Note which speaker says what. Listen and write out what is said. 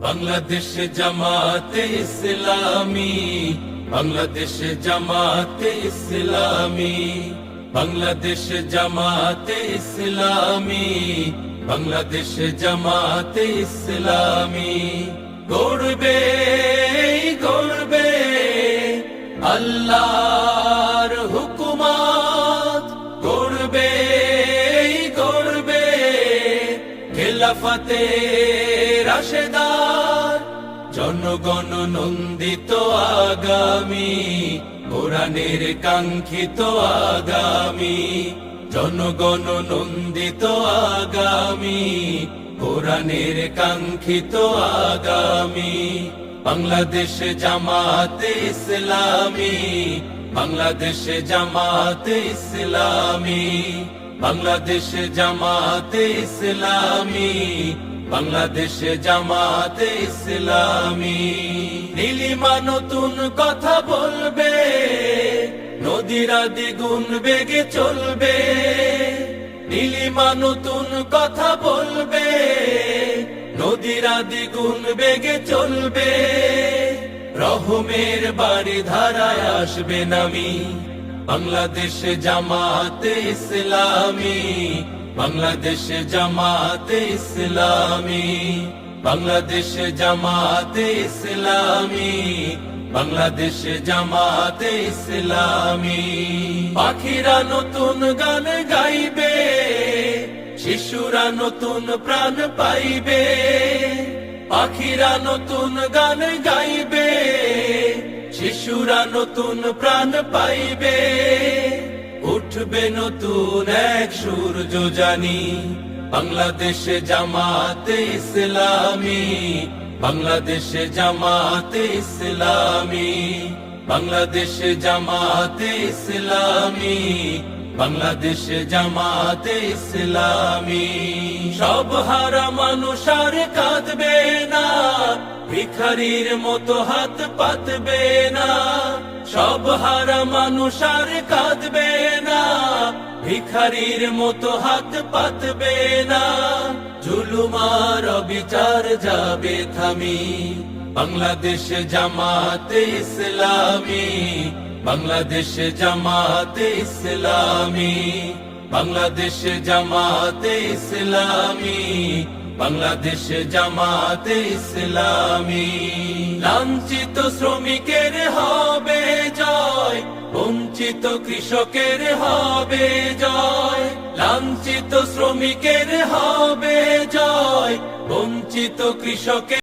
Speaker 1: বাংলাদেশ জামাতে ইসলামী, বাংলাদেশ জামাতে ইসলামী, বাংলাদেশ জামাতে ইসলামী, বাংলাদেশ জামাতে ইসলামী। গড়বে গড়বে আল্লাহর হুকুমত, গড়বে গড়বে খেলাফতে রাশেদার, জনগণ নন্দিত আগামী, কোরআনের কাঙ্ক্ষিত আগামী, জনগণ নন্দিত আগামী, কোরআনের কাঙ্ক্ষিত আগামী। বাংলাদেশ জামাতে ইসলামী, বাংলাদেশ জামাতে ইসলামী, বাংলাদেশ জামাতে ইসলামী, বাংলাদেশ জামাতে ইসলামী। নীলিমা নতুন কথা বলবে, নদীরা দ্বিগুণ বেগে চলবে। নীলিমা নতুন কথা বলবে, নদীরা দ্বিগুণ বেগে চলবে। রহমের বাড়ি ধারায় আসবে নামি, বাংলাদেশ জামাতে ইসলামী, বাংলাদেশ জামাতে ইসলামী, বাংলাদেশ জামাতে ইসলামী, বাংলাদেশ জামাতে ইসলামী। পাখিরা নতুন গান গাইবে, শিশুরা নতুন প্রাণ পাইবে। পাখিরা নতুন গান গাইবে, শিশুরা নতুন প্রাণ পাইবে। উঠবে নতুন এক সূর্য জানি, বাংলাদেশ জামাতে ইসলামী, বাংলাদেশ জামাতে ইসলামী, বাংলাদেশ জামাতে ইসলামী, বাংলাদেশ জামাতে ইসলামী। সব হারা মানুষ আর কাঁদবে না, ভিখারির মতো হাত পাতবে না। সব হারা মানুষ আর কাঁদবে না, ভিখারির মতো হাত পাতবে না। জুলুমার বিচার যাবে থামি, বাংলাদেশ জামাতে ইসলামী, বাংলাদেশ জামাতে ইসলামী, বাংলাদেশ জামাতে ইসলামী, বাংলাদেশ জামাতে ইসলামী। লাঞ্ছিত শ্রমিকের হবে জয়, বঞ্চিত কৃষকের হবে জয়। লাঞ্ছিত শ্রমিকের হবে জয়, বঞ্চিত কৃষকের